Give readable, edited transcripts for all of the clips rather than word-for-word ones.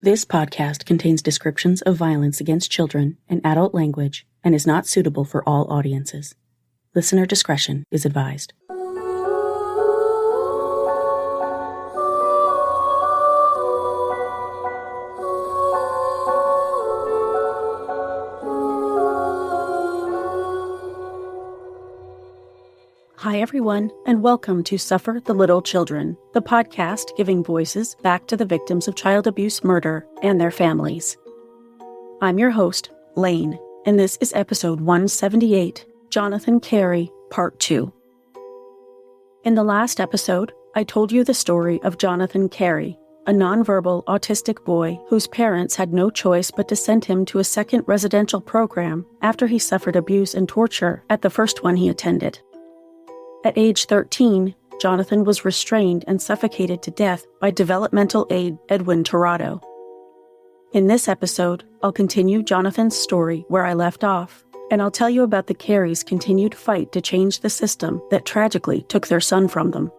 This podcast contains descriptions of violence against children and adult language and is not suitable for all audiences. Listener discretion is advised. Hi, everyone, and welcome to Suffer the Little Children, the podcast giving voices back to the victims of child abuse murder and their families. I'm your host, Laine, and this is episode 178, Jonathan Carey, Part 2. In the last episode, I told you the story of Jonathan Carey, a nonverbal autistic boy whose parents had no choice but to send him to a second residential program after he suffered abuse and torture at the first one he attended. At age 13, Jonathan was restrained and suffocated to death by Developmental Aide Edwin Tirado. In this episode, I'll continue Jonathan's story where I left off, and I'll tell you about the Careys' continued fight to change the system that tragically took their son from them.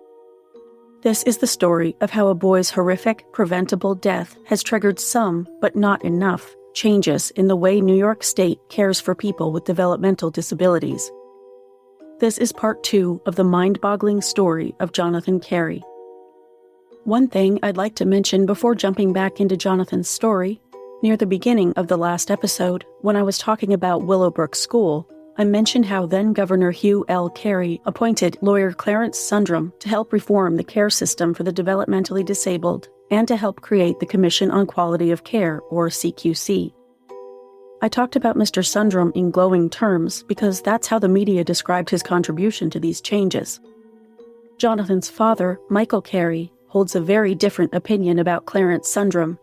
This is the story of how a boy's horrific, preventable death has triggered some, but not enough, changes in the way New York State cares for people with developmental disabilities. This is part 2 of the mind-boggling story of Jonathan Carey. One thing I'd like to mention before jumping back into Jonathan's story, near the beginning of the last episode, when I was talking about Willowbrook School, I mentioned how then-Governor Hugh L. Carey appointed lawyer Clarence Sundrum to help reform the care system for the developmentally disabled and to help create the Commission on Quality of Care, or CQC. I talked about Mr. Sundrum in glowing terms because that's how the media described his contribution to these changes. Jonathan's father, Michael Carey, holds a very different opinion about Clarence Sundrum.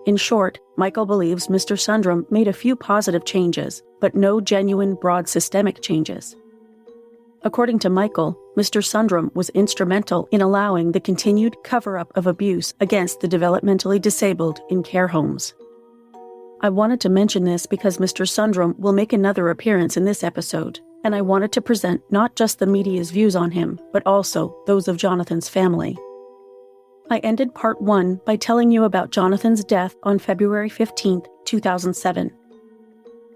In short, Michael believes Mr. Sundrum made a few positive changes, but no genuine broad systemic changes. According to Michael, Mr. Sundrum was instrumental in allowing the continued cover-up of abuse against the developmentally disabled in care homes. I wanted to mention this because Mr. Sundrum will make another appearance in this episode, and I wanted to present not just the media's views on him, but also those of Jonathan's family. I ended part 1 by telling you about Jonathan's death on February 15, 2007.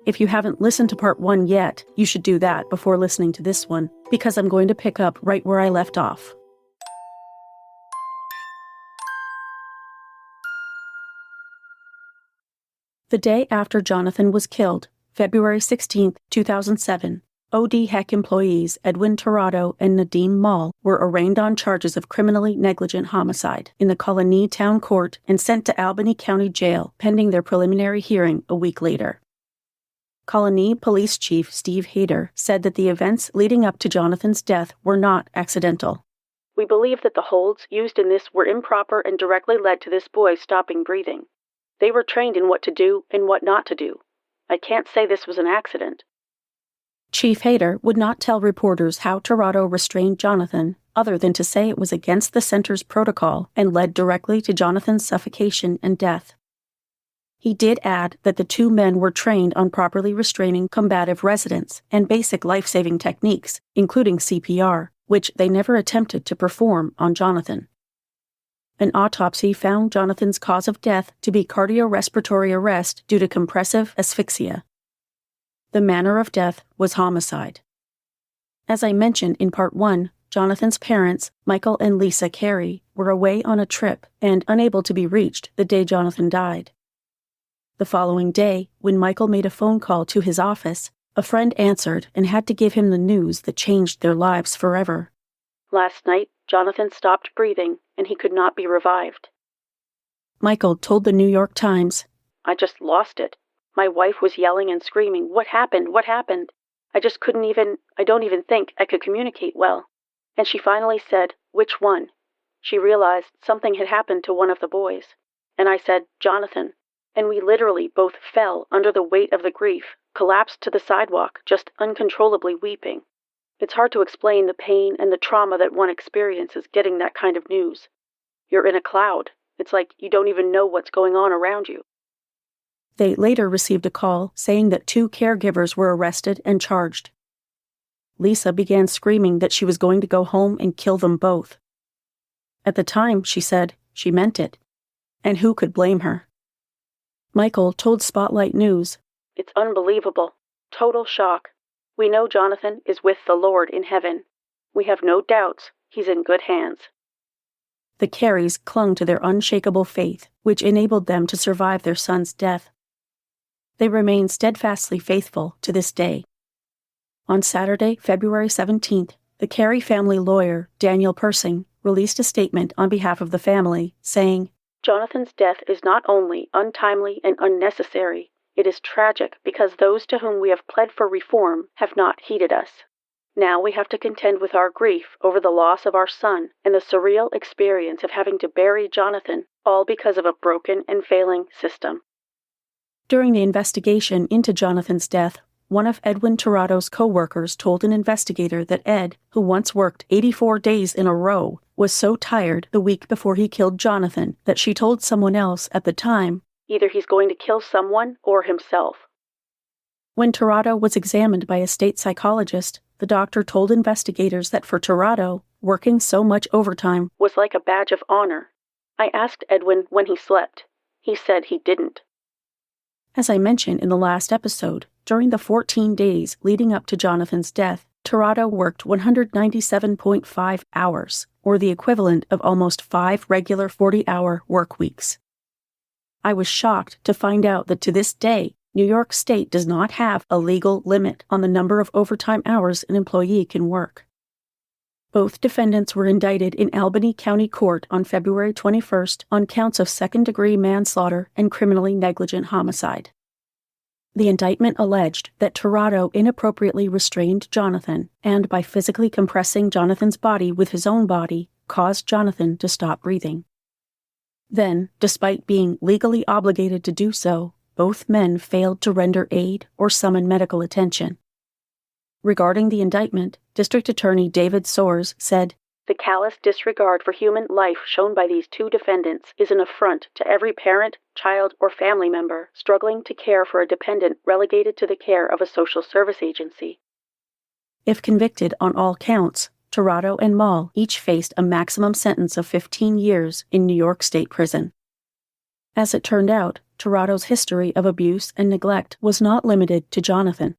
If you haven't listened to part 1 yet, you should do that before listening to this one, because I'm going to pick up right where I left off. The day after Jonathan was killed, February 16, 2007, OD Heck employees Edwin Tirado and Nadeem Mall were arraigned on charges of criminally negligent homicide in the Colony Town Court and sent to Albany County Jail pending their preliminary hearing a week later. Colony Police Chief Steve Hayter said that the events leading up to Jonathan's death were not accidental. "We believe that the holds used in this were improper and directly led to this boy stopping breathing. They were trained in what to do and what not to do. I can't say this was an accident." Chief Hayter would not tell reporters how Tirado restrained Jonathan, other than to say it was against the center's protocol and led directly to Jonathan's suffocation and death. He did add that the two men were trained on properly restraining combative residents and basic life-saving techniques, including CPR, which they never attempted to perform on Jonathan. An autopsy found Jonathan's cause of death to be cardiorespiratory arrest due to compressive asphyxia. The manner of death was homicide. As I mentioned in part 1, Jonathan's parents, Michael and Lisa Carey, were away on a trip and unable to be reached the day Jonathan died. The following day, when Michael made a phone call to his office, a friend answered and had to give him the news that changed their lives forever. "Last night, Jonathan stopped breathing, and he could not be revived." Michael told the New York Times, "I just lost it. My wife was yelling and screaming, 'What happened? What happened?' I don't even think I could communicate well. And she finally said, 'Which one?' She realized something had happened to one of the boys. And I said, 'Jonathan.' And we literally both fell under the weight of the grief, collapsed to the sidewalk, just uncontrollably weeping. It's hard to explain the pain and the trauma that one experiences getting that kind of news. You're in a cloud. It's like you don't even know what's going on around you." They later received a call saying that 2 caregivers were arrested and charged. Lisa began screaming that she was going to go home and kill them both. At the time, she said, she meant it. and who could blame her? Michael told Spotlight News, "It's unbelievable. Total shock. We know Jonathan is with the Lord in heaven. We have no doubts he's in good hands." The Careys clung to their unshakable faith, which enabled them to survive their son's death. They remain steadfastly faithful to this day. On Saturday, February 17th, the Carey family lawyer, Daniel Persing, released a statement on behalf of the family, saying, "Jonathan's death is not only untimely and unnecessary, it is tragic because those to whom we have pled for reform have not heeded us. Now we have to contend with our grief over the loss of our son and the surreal experience of having to bury Jonathan, all because of a broken and failing system." During the investigation into Jonathan's death, one of Edwin Tirado's co-workers told an investigator that Ed, who once worked 84 days in a row, was so tired the week before he killed Jonathan that she told someone else at the time, "Either he's going to kill someone or himself." When Tirado was examined by a state psychologist, the doctor told investigators that for Tirado, working so much overtime was like a badge of honor. "I asked Edwin when he slept. He said he didn't." As I mentioned in the last episode, during the 14 days leading up to Jonathan's death, Tirado worked 197.5 hours, or the equivalent of almost 5 regular 40-hour work weeks. I was shocked to find out that to this day, New York State does not have a legal limit on the number of overtime hours an employee can work. Both defendants were indicted in Albany County Court on February 21st on counts of second-degree manslaughter and criminally negligent homicide. The indictment alleged that Tirado inappropriately restrained Jonathan and, by physically compressing Jonathan's body with his own body, caused Jonathan to stop breathing. Then, despite being legally obligated to do so, both men failed to render aid or summon medical attention. Regarding the indictment, District Attorney David Soares said, "The callous disregard for human life shown by these two defendants is an affront to every parent, child, or family member struggling to care for a dependent relegated to the care of a social service agency." If convicted on all counts, Tirado and Mall each faced a maximum sentence of 15 years in New York State Prison. As it turned out, Tirado's history of abuse and neglect was not limited to Jonathan.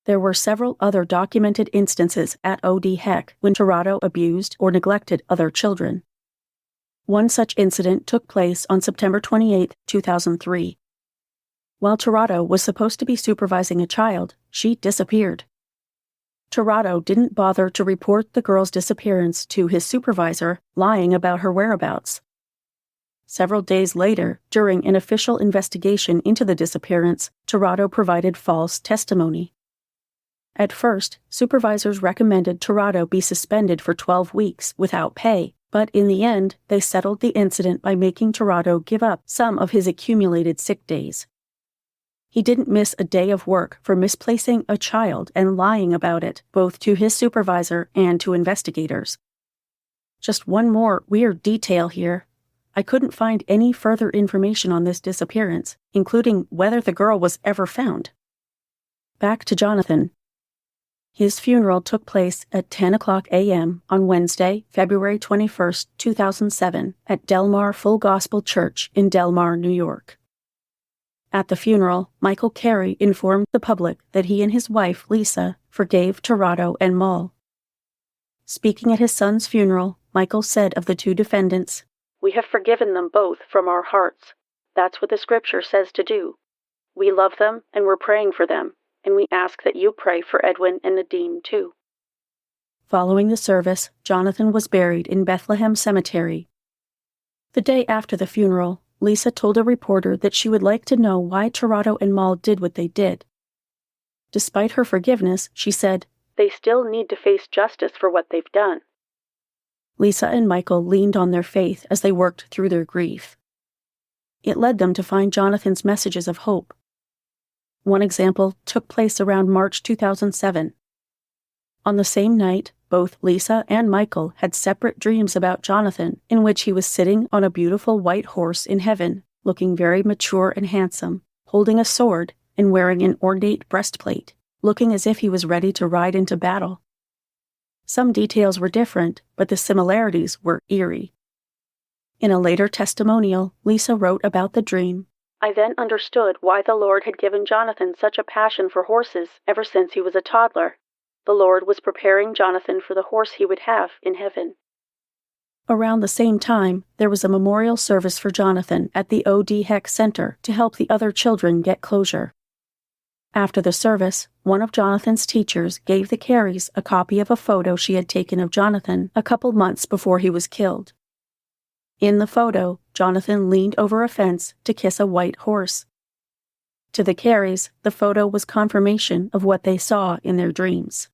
There were several other documented instances at OD Heck when Tirado abused or neglected other children. One such incident took place on September 28, 2003. While Tirado was supposed to be supervising a child, she disappeared. Tirado didn't bother to report the girl's disappearance to his supervisor, lying about her whereabouts. Several days later, during an official investigation into the disappearance, Tirado provided false testimony. At first, supervisors recommended Tirado be suspended for 12 weeks without pay, but in the end, they settled the incident by making Tirado give up some of his accumulated sick days. He didn't miss a day of work for misplacing a child and lying about it, both to his supervisor and to investigators. Just one more weird detail here. I couldn't find any further information on this disappearance, including whether the girl was ever found. Back to Jonathan. His funeral took place at 10:00 a.m. on Wednesday, February 21, 2007, at Del Mar Full Gospel Church in Del Mar, New York. At the funeral, Michael Carey informed the public that he and his wife, Lisa, forgave Tirado and Mall. Speaking at his son's funeral, Michael said of the two defendants, "We have forgiven them both from our hearts. That's what the scripture says to do. We love them and we're praying for them. And we ask that you pray for Edwin and Nadine, too." Following the service, Jonathan was buried in Bethlehem Cemetery. The day after the funeral, Lisa told a reporter that she would like to know why Tirado and Mall did what they did. Despite her forgiveness, she said, "They still need to face justice for what they've done." Lisa and Michael leaned on their faith as they worked through their grief. It led them to find Jonathan's messages of hope. One example took place around March 2007. On the same night, both Lisa and Michael had separate dreams about Jonathan, in which he was sitting on a beautiful white horse in heaven, looking very mature and handsome, holding a sword and wearing an ornate breastplate, looking as if he was ready to ride into battle. Some details were different, but the similarities were eerie. In a later testimonial, Lisa wrote about the dream. I then understood why the Lord had given Jonathan such a passion for horses ever since he was a toddler. The Lord was preparing Jonathan for the horse he would have in heaven. Around the same time, there was a memorial service for Jonathan at the O.D. Heck Center to help the other children get closure. After the service, one of Jonathan's teachers gave the Careys a copy of a photo she had taken of Jonathan a couple months before he was killed. In the photo, Jonathan leaned over a fence to kiss a white horse. To the Careys, the photo was confirmation of what they saw in their dreams.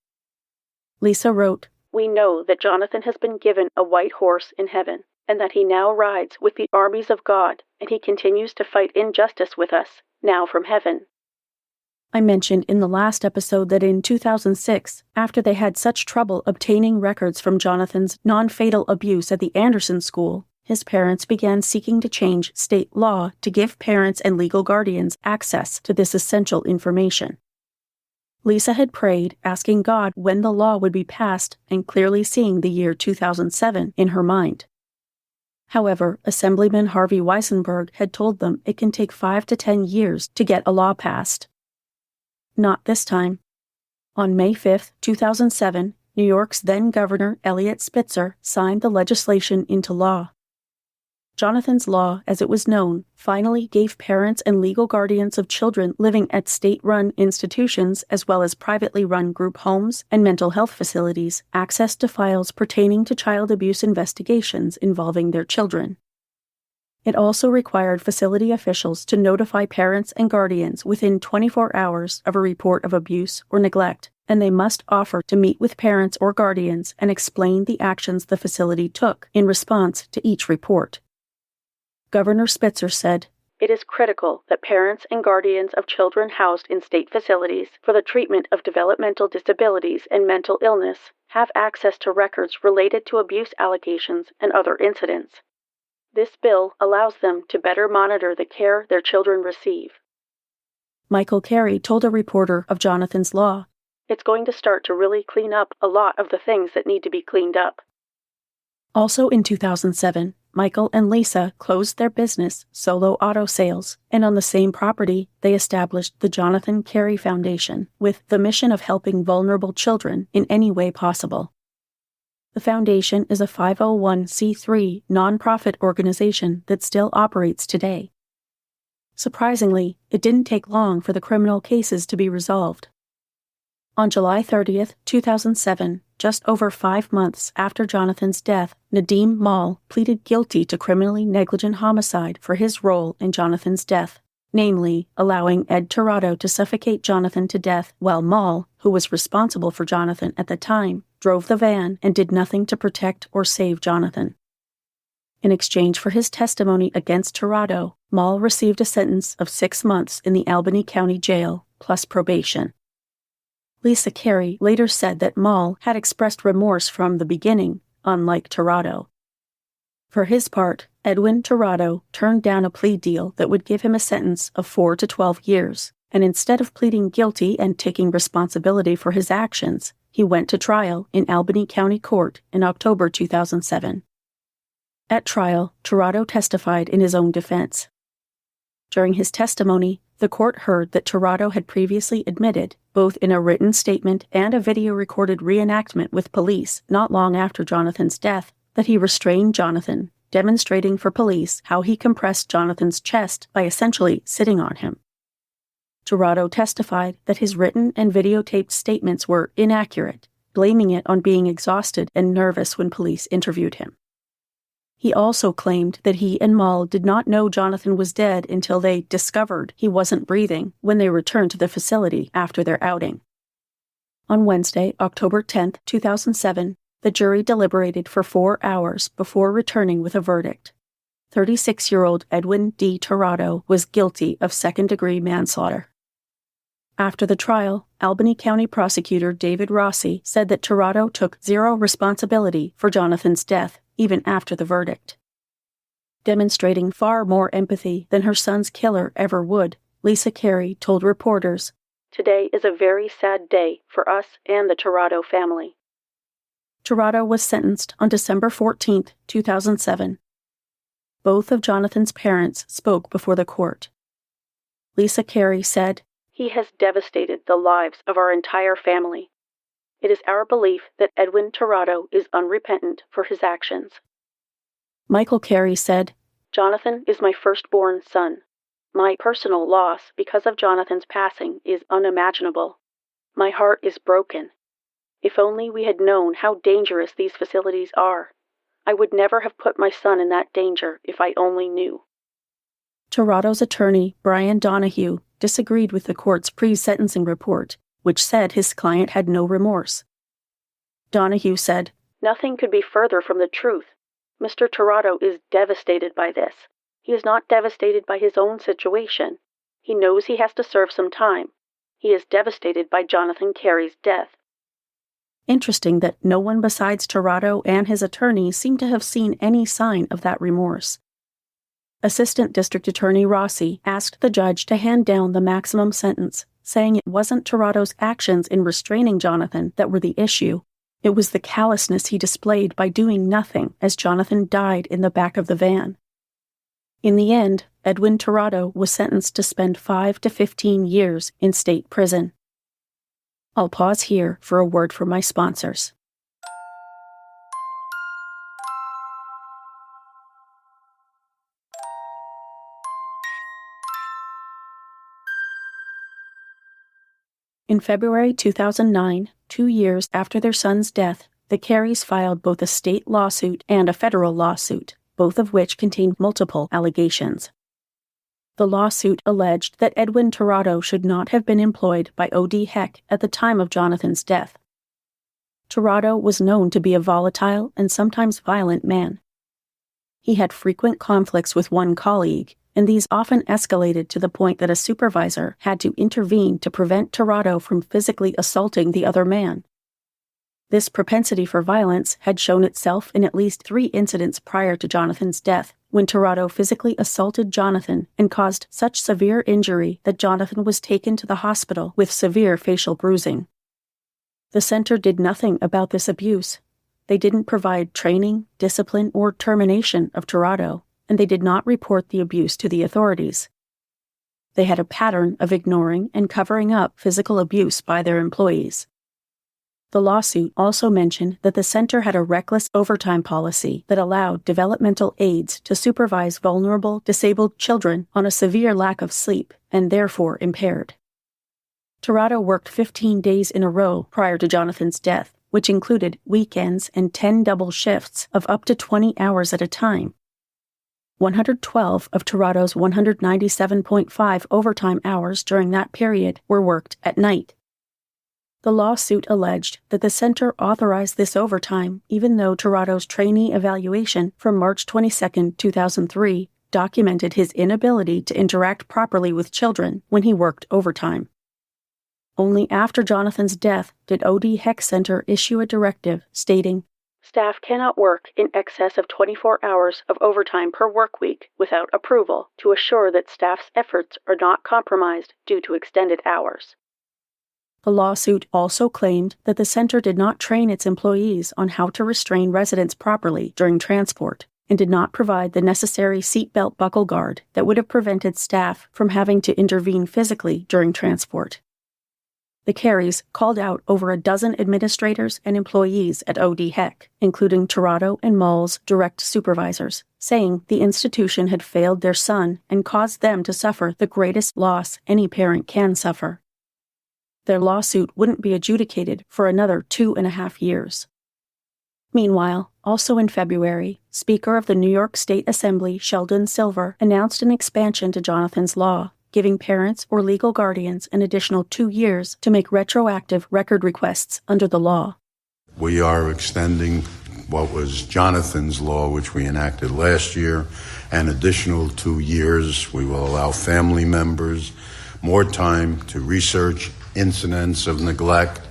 Lisa wrote, "We know that Jonathan has been given a white horse in heaven, and that he now rides with the armies of God, and he continues to fight injustice with us, now from heaven." I mentioned in the last episode that in 2006, after they had such trouble obtaining records from Jonathan's non-fatal abuse at the Anderson School, his parents began seeking to change state law to give parents and legal guardians access to this essential information. Lisa had prayed, asking God when the law would be passed and clearly seeing the year 2007 in her mind. However, Assemblyman Harvey Weissenberg had told them it can take 5 to 10 years to get a law passed. Not this time. On May 5, 2007, New York's then-Governor Eliot Spitzer signed the legislation into law. Jonathan's Law, as it was known, finally gave parents and legal guardians of children living at state-run institutions as well as privately run group homes and mental health facilities access to files pertaining to child abuse investigations involving their children. It also required facility officials to notify parents and guardians within 24 hours of a report of abuse or neglect, and they must offer to meet with parents or guardians and explain the actions the facility took in response to each report. Governor Spitzer said, "It is critical that parents and guardians of children housed in state facilities for the treatment of developmental disabilities and mental illness have access to records related to abuse allegations and other incidents. This bill allows them to better monitor the care their children receive." Michael Carey told a reporter of Jonathan's Law, "It's going to start to really clean up a lot of the things that need to be cleaned up." Also in 2007, Michael and Lisa closed their business, Solo Auto Sales, and on the same property, they established the Jonathan Carey Foundation with the mission of helping vulnerable children in any way possible. The foundation is a 501c3 nonprofit organization that still operates today. Surprisingly, it didn't take long for the criminal cases to be resolved. On July 30, 2007, just over 5 months after Jonathan's death, Nadim Mal pleaded guilty to criminally negligent homicide for his role in Jonathan's death, namely, allowing Ed Tirado to suffocate Jonathan to death while Mal, who was responsible for Jonathan at the time, drove the van and did nothing to protect or save Jonathan. In exchange for his testimony against Tirado, Mal received a sentence of 6 months in the Albany County Jail, plus probation. Lisa Carey later said that Mal had expressed remorse from the beginning, unlike Tirado. For his part, Edwin Tirado turned down a plea deal that would give him a sentence of 4 to 12 years, and instead of pleading guilty and taking responsibility for his actions, he went to trial in Albany County Court in October 2007. At trial, Tirado testified in his own defense. During his testimony, the court heard that Tirado had previously admitted, both in a written statement and a video-recorded reenactment with police not long after Jonathan's death, that he restrained Jonathan, demonstrating for police how he compressed Jonathan's chest by essentially sitting on him. Tirado testified that his written and videotaped statements were inaccurate, blaming it on being exhausted and nervous when police interviewed him. He also claimed that he and Mal did not know Jonathan was dead until they discovered he wasn't breathing when they returned to the facility after their outing. On Wednesday, October 10, 2007, the jury deliberated for 4 hours before returning with a verdict. 36-year-old Edwin D. Tirado was guilty of second-degree manslaughter. After the trial, Albany County Prosecutor David Rossi said that Tirado took zero responsibility for Jonathan's death, even after the verdict. Demonstrating far more empathy than her son's killer ever would, Lisa Carey told reporters, "Today is a very sad day for us and the Tirado family." Tirado was sentenced on December 14, 2007. Both of Jonathan's parents spoke before the court. Lisa Carey said, "He has devastated the lives of our entire family. It is our belief that Edwin Tirado is unrepentant for his actions." Michael Carey said, "Jonathan is my firstborn son. My personal loss because of Jonathan's passing is unimaginable. My heart is broken. If only we had known how dangerous these facilities are. I would never have put my son in that danger if I only knew." Tirado's attorney, Brian Donahue, disagreed with the court's pre-sentencing report, which said his client had no remorse. Donahue said, "Nothing could be further from the truth. Mr. Tirado is devastated by this. He is not devastated by his own situation. He knows he has to serve some time. He is devastated by Jonathan Carey's death." Interesting that no one besides Tirado and his attorney seemed to have seen any sign of that remorse. Assistant District Attorney Rossi asked the judge to hand down the maximum sentence, saying it wasn't Tirado's actions in restraining Jonathan that were the issue. It was the callousness he displayed by doing nothing as Jonathan died in the back of the van. In the end, Edwin Tirado was sentenced to spend 5 to 15 years in state prison. I'll pause here for a word from my sponsors. In February 2009, 2 years after their son's death, the Careys filed both a state lawsuit and a federal lawsuit, both of which contained multiple allegations. The lawsuit alleged that Edwin Tirado should not have been employed by O.D. Heck at the time of Jonathan's death. Tirado was known to be a volatile and sometimes violent man. He had frequent conflicts with one colleague, and these often escalated to the point that a supervisor had to intervene to prevent Tirado from physically assaulting the other man. This propensity for violence had shown itself in at least 3 incidents prior to Jonathan's death, when Tirado physically assaulted Jonathan and caused such severe injury that Jonathan was taken to the hospital with severe facial bruising. The center did nothing about this abuse. They didn't provide training, discipline, or termination of Tirado, and they did not report the abuse to the authorities. They had a pattern of ignoring and covering up physical abuse by their employees. The lawsuit also mentioned that the center had a reckless overtime policy that allowed developmental aides to supervise vulnerable, disabled children on a severe lack of sleep and therefore impaired. Tirado worked 15 days in a row prior to Jonathan's death, which included weekends and 10 double shifts of up to 20 hours at a time. 112 of Tirado's 197.5 overtime hours during that period were worked at night. The lawsuit alleged that the center authorized this overtime even though Tirado's trainee evaluation from March 22, 2003 documented his inability to interact properly with children when he worked overtime. Only after Jonathan's death did O.D. Heck Center issue a directive stating, "Staff cannot work in excess of 24 hours of overtime per work week without approval to assure that staff's efforts are not compromised due to extended hours." The lawsuit also claimed that the center did not train its employees on how to restrain residents properly during transport and did not provide the necessary seatbelt buckle guard that would have prevented staff from having to intervene physically during transport. The Careys called out over a dozen administrators and employees at O.D. Heck, including Tirado and Mull's direct supervisors, saying the institution had failed their son and caused them to suffer the greatest loss any parent can suffer. Their lawsuit wouldn't be adjudicated for another 2.5 years. Meanwhile, also in February, Speaker of the New York State Assembly Sheldon Silver announced an expansion to Jonathan's law, giving parents or legal guardians an additional 2 years to make retroactive record requests under the law. We are extending what was Jonathan's law, which we enacted last year, an additional 2 years. We will allow family members more time to research incidents of neglect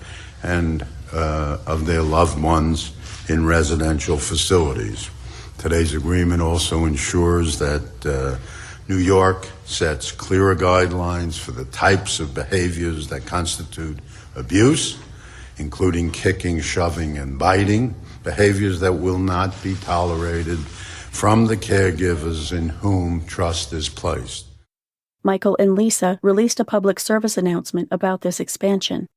and of their loved ones in residential facilities. Today's agreement also ensures that New York sets clearer guidelines for the types of behaviors that constitute abuse, including kicking, shoving, and biting, behaviors that will not be tolerated from the caregivers in whom trust is placed. Michael and Lisa released a public service announcement about this expansion.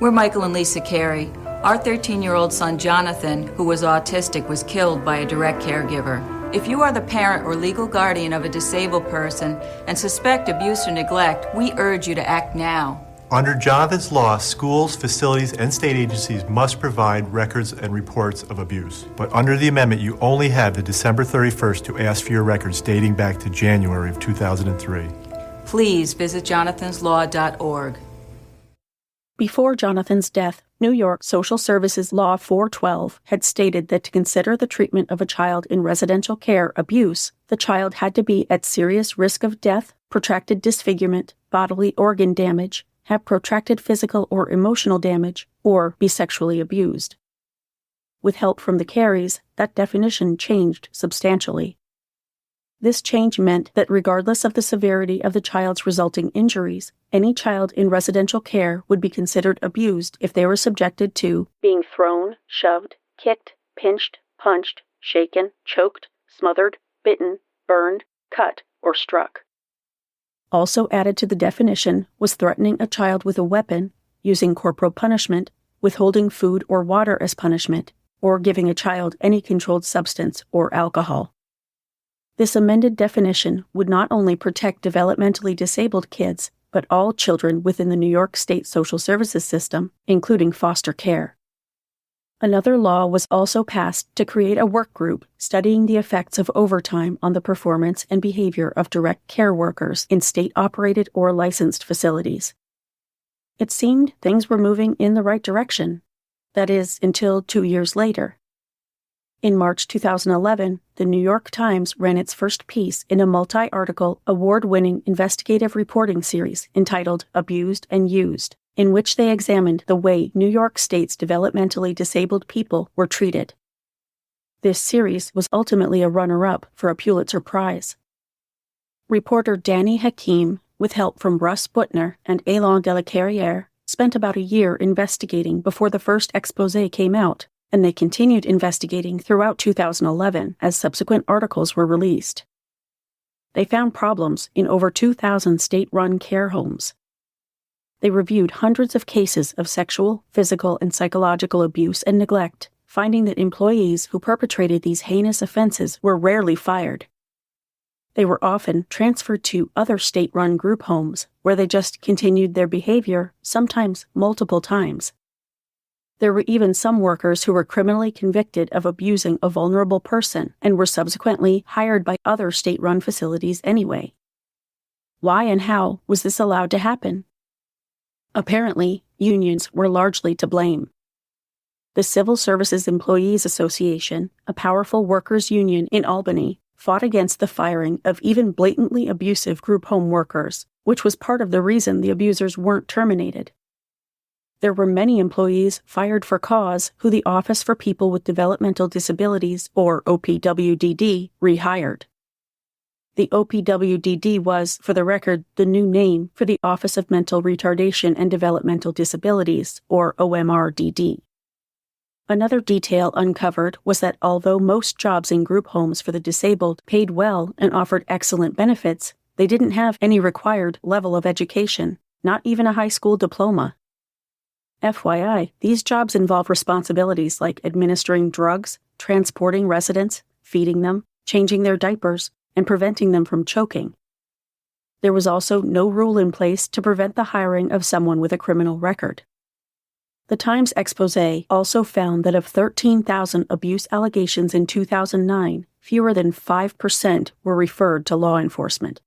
We're Michael and Lisa Carey. Our 13-year-old son Jonathan, who was autistic, was killed by a direct caregiver. If you are the parent or legal guardian of a disabled person and suspect abuse or neglect, we urge you to act now. Under Jonathan's law, schools, facilities, and state agencies must provide records and reports of abuse. But under the amendment, you only have the December 31st to ask for your records dating back to January of 2003. Please visit jonathanslaw.org. Before Jonathan's death, New York Social Services Law 412 had stated that to consider the treatment of a child in residential care abuse, the child had to be at serious risk of death, protracted disfigurement, bodily organ damage, have protracted physical or emotional damage, or be sexually abused. With help from the Careys, that definition changed substantially. This change meant that regardless of the severity of the child's resulting injuries, any child in residential care would be considered abused if they were subjected to being thrown, shoved, kicked, pinched, punched, shaken, choked, smothered, bitten, burned, cut, or struck. Also added to the definition was threatening a child with a weapon, using corporal punishment, withholding food or water as punishment, or giving a child any controlled substance or alcohol. This amended definition would not only protect developmentally disabled kids, but all children within the New York State social services system, including foster care. Another law was also passed to create a work group studying the effects of overtime on the performance and behavior of direct care workers in state-operated or licensed facilities. It seemed things were moving in the right direction. That is, until 2 years later. In March 2011, the New York Times ran its first piece in a multi-article, award-winning investigative reporting series entitled Abused and Used, in which they examined the way New York State's developmentally disabled people were treated. This series was ultimately a runner-up for a Pulitzer Prize. Reporter Danny Hakim, with help from Russ Butner and Alain Delacarrière, spent about a year investigating before the first exposé came out, and they continued investigating throughout 2011 as subsequent articles were released. They found problems in over 2,000 state-run care homes. They reviewed hundreds of cases of sexual, physical, and psychological abuse and neglect, finding that employees who perpetrated these heinous offenses were rarely fired. They were often transferred to other state-run group homes, where they just continued their behavior, sometimes multiple times. There were even some workers who were criminally convicted of abusing a vulnerable person and were subsequently hired by other state-run facilities anyway. Why and how was this allowed to happen? Apparently, unions were largely to blame. The Civil Services Employees Association, a powerful workers' union in Albany, fought against the firing of even blatantly abusive group home workers, which was part of the reason the abusers weren't terminated. There were many employees fired for cause who the Office for People with Developmental Disabilities, or OPWDD, rehired. The OPWDD was, for the record, the new name for the Office of Mental Retardation and Developmental Disabilities, or OMRDD. Another detail uncovered was that although most jobs in group homes for the disabled paid well and offered excellent benefits, they didn't have any required level of education, not even a high school diploma. FYI, these jobs involve responsibilities like administering drugs, transporting residents, feeding them, changing their diapers, and preventing them from choking. There was also no rule in place to prevent the hiring of someone with a criminal record. The Times exposé also found that of 13,000 abuse allegations in 2009, fewer than 5% were referred to law enforcement.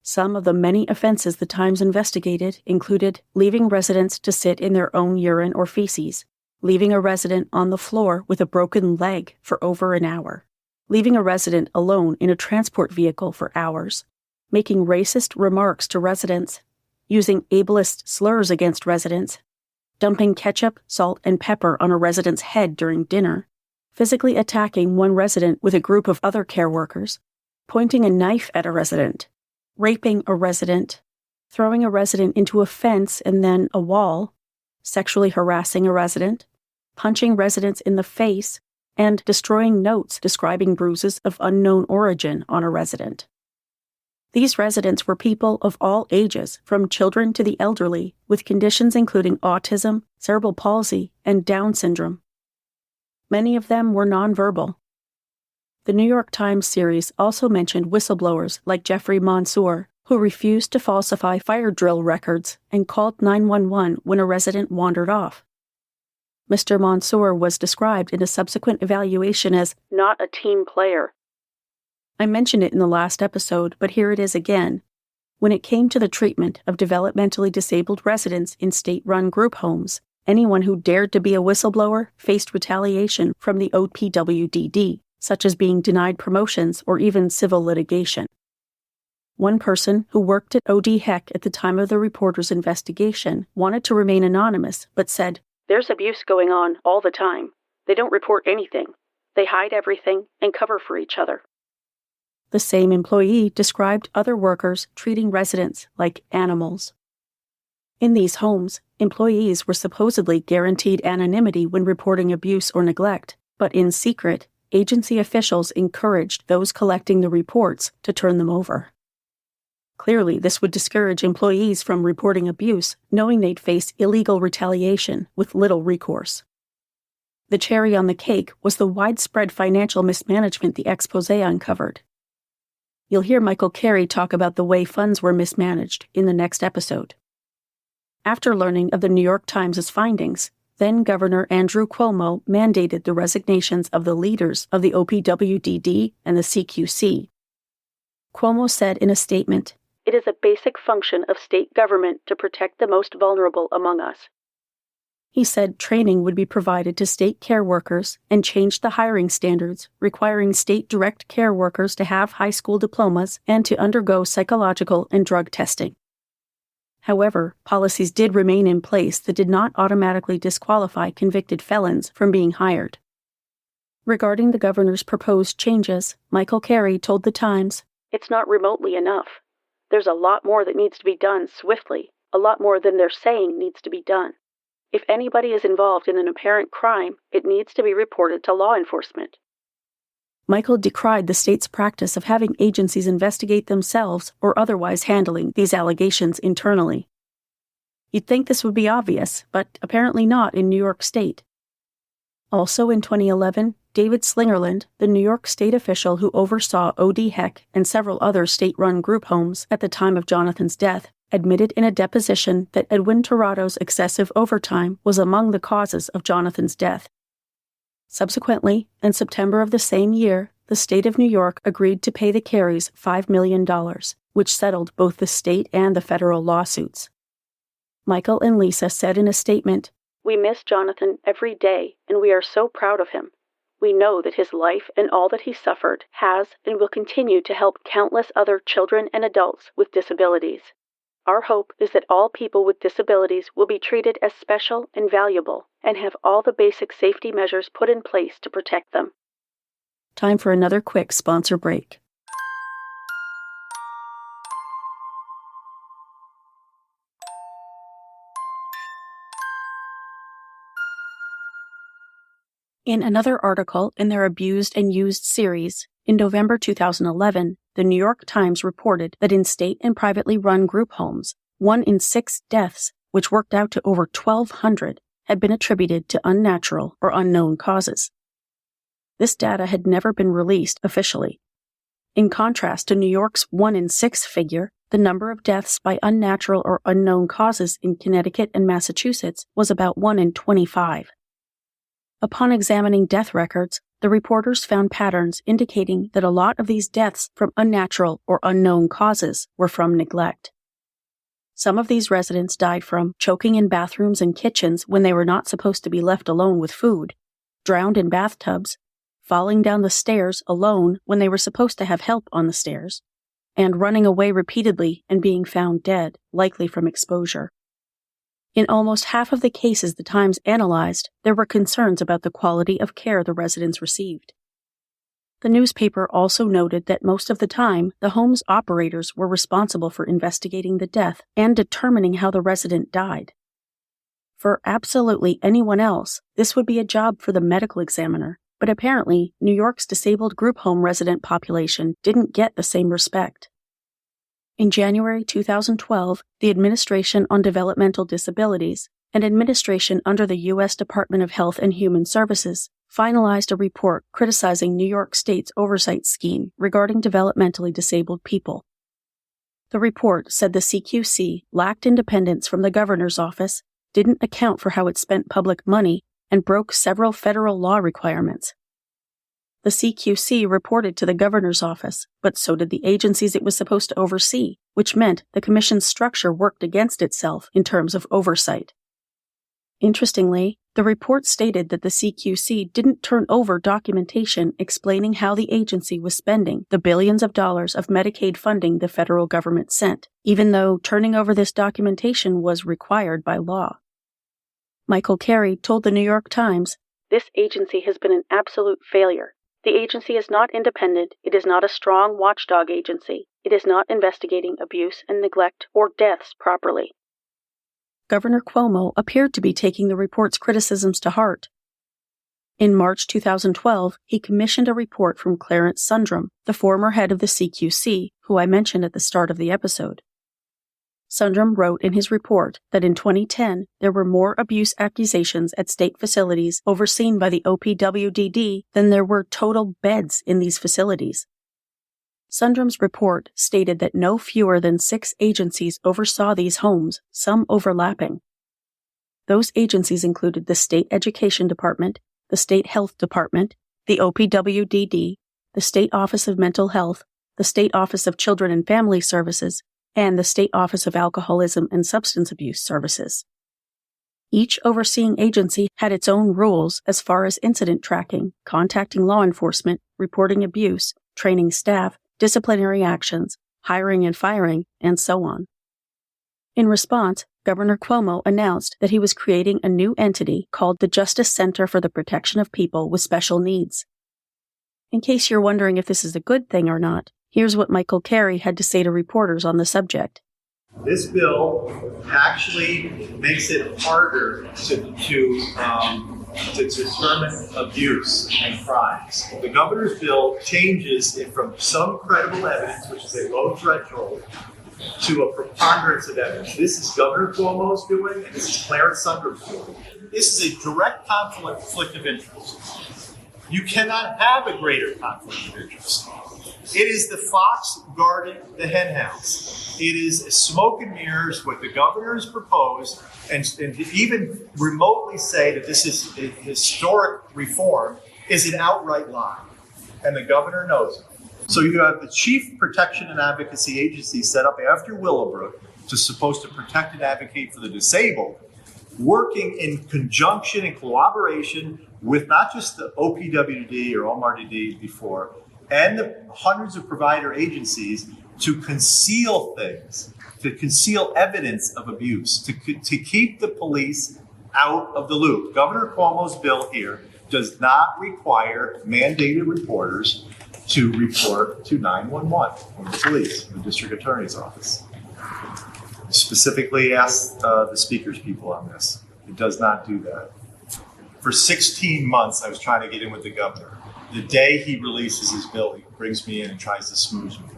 Some of the many offenses the Times investigated included leaving residents to sit in their own urine or feces, leaving a resident on the floor with a broken leg for over an hour, leaving a resident alone in a transport vehicle for hours, making racist remarks to residents, using ableist slurs against residents, dumping ketchup, salt, and pepper on a resident's head during dinner, physically attacking one resident with a group of other care workers, pointing a knife at a resident, raping a resident, throwing a resident into a fence and then a wall, sexually harassing a resident, punching residents in the face, and destroying notes describing bruises of unknown origin on a resident. These residents were people of all ages, from children to the elderly, with conditions including autism, cerebral palsy, and Down syndrome. Many of them were nonverbal. The New York Times series also mentioned whistleblowers like Jeffrey Mansour, who refused to falsify fire drill records and called 911 when a resident wandered off. Mr. Mansour was described in a subsequent evaluation as not a team player. I mentioned it in the last episode, but here it is again. When it came to the treatment of developmentally disabled residents in state-run group homes, anyone who dared to be a whistleblower faced retaliation from the OPWDD, such as being denied promotions or even civil litigation. One person who worked at OD-HEC at the time of the reporter's investigation wanted to remain anonymous, but said, "There's abuse going on all the time. They don't report anything. They hide everything and cover for each other." The same employee described other workers treating residents like animals. In these homes, employees were supposedly guaranteed anonymity when reporting abuse or neglect, but in secret, agency officials encouraged those collecting the reports to turn them over. Clearly, this would discourage employees from reporting abuse, knowing they'd face illegal retaliation with little recourse. The cherry on the cake was the widespread financial mismanagement the exposé uncovered. You'll hear Michael Carey talk about the way funds were mismanaged in the next episode. After learning of the New York Times' findings, then-Governor Andrew Cuomo mandated the resignations of the leaders of the OPWDD and the CQC. Cuomo said in a statement, "It is a basic function of state government to protect the most vulnerable among us." He said training would be provided to state care workers and changed the hiring standards, requiring state direct care workers to have high school diplomas and to undergo psychological and drug testing. However, policies did remain in place that did not automatically disqualify convicted felons from being hired. Regarding the governor's proposed changes, Michael Carey told The Times, "It's not remotely enough. There's a lot more that needs to be done swiftly, a lot more than they're saying needs to be done. If anybody is involved in an apparent crime, it needs to be reported to law enforcement." Michael decried the state's practice of having agencies investigate themselves or otherwise handling these allegations internally. You'd think this would be obvious, but apparently not in New York State. Also in 2011, David Slingerland, the New York State official who oversaw OD-HEC and several other state-run group homes at the time of Jonathan's death, admitted in a deposition that Edwin Tirado's excessive overtime was among the causes of Jonathan's death. Subsequently, in September of the same year, the state of New York agreed to pay the Careys $5 million, which settled both the state and the federal lawsuits. Michael and Lisa said in a statement, "We miss Jonathan every day, and we are so proud of him. We know that his life and all that he suffered has and will continue to help countless other children and adults with disabilities. Our hope is that all people with disabilities will be treated as special and valuable and have all the basic safety measures put in place to protect them." Time for another quick sponsor break. In another article in their Abused and Used series, in November 2011, the New York Times reported that in state and privately run group homes, 1 in 6 deaths, which worked out to over 1,200, had been attributed to unnatural or unknown causes. This data had never been released officially. In contrast to New York's 1 in 6 figure, the number of deaths by unnatural or unknown causes in Connecticut and Massachusetts was about 1 in 25. Upon examining death records, the reporters found patterns indicating that a lot of these deaths from unnatural or unknown causes were from neglect. Some of these residents died from choking in bathrooms and kitchens when they were not supposed to be left alone with food, drowned in bathtubs, falling down the stairs alone when they were supposed to have help on the stairs, and running away repeatedly and being found dead, likely from exposure. In almost half of the cases the Times analyzed, there were concerns about the quality of care the residents received. The newspaper also noted that most of the time, the home's operators were responsible for investigating the death and determining how the resident died. For absolutely anyone else, this would be a job for the medical examiner, But apparently, New York's disabled group home resident population didn't get the same respect. In January 2012, the Administration on Developmental Disabilities, an administration under the U.S. Department of Health and Human Services, finalized a report criticizing New York State's oversight scheme regarding developmentally disabled people. The report said the CQC lacked independence from the governor's office, didn't account for how it spent public money, and broke several federal law requirements. The CQC reported to the governor's office, but so did the agencies it was supposed to oversee, which meant the commission's structure worked against itself in terms of oversight. Interestingly, the report stated that the CQC didn't turn over documentation explaining how the agency was spending the billions of dollars of Medicaid funding the federal government sent, even though turning over this documentation was required by law. Michael Carey told the New York Times, "This agency has been an absolute failure. The agency is not independent, it is not a strong watchdog agency, it is not investigating abuse and neglect or deaths properly." Governor Cuomo appeared to be taking the report's criticisms to heart. In March 2012, he commissioned a report from Clarence Sundrum, the former head of the CQC, who I mentioned at the start of the episode. Sundrum wrote in his report that in 2010, there were more abuse accusations at state facilities overseen by the OPWDD than there were total beds in these facilities. Sundrum's report stated that no fewer than 6 agencies oversaw these homes, some overlapping. Those agencies included the State Education Department, the State Health Department, the OPWDD, the State Office of Mental Health, the State Office of Children and Family Services, and the State Office of Alcoholism and Substance Abuse Services. Each overseeing agency had its own rules as far as incident tracking, contacting law enforcement, reporting abuse, training staff, disciplinary actions, hiring and firing, and so on. In response, Governor Cuomo announced that he was creating a new entity called the Justice Center for the Protection of People with Special Needs. In case you're wondering if this is a good thing or not, here's what Michael Carey had to say to reporters on the subject. This bill actually makes it harder to determine abuse and crimes. The governor's bill changes it from some credible evidence, which is a low threshold, to a preponderance of evidence. This is Governor Cuomo's doing, and this is Clarence Sundrum's doing. This is a direct conflict of interest. You cannot have a greater conflict of interest. It is the fox guarding the henhouse. It is smoke and mirrors what the governor has proposed, and to even remotely say that this is a historic reform is an outright lie. And the governor knows it. So you have the Chief Protection and Advocacy Agency set up after Willowbrook supposed to protect and advocate for the disabled, working in conjunction and collaboration with not just the OPWD or OMRDD before, and the hundreds of provider agencies to conceal things, to conceal evidence of abuse, to keep the police out of the loop. Governor Cuomo's bill here does not require mandated reporters to report to 911 from the police, the district attorney's office. Specifically asked the speaker's people on this. It does not do that. For 16 months, I was trying to get in with the governor. The day he releases his bill, he brings me in and tries to smooze me.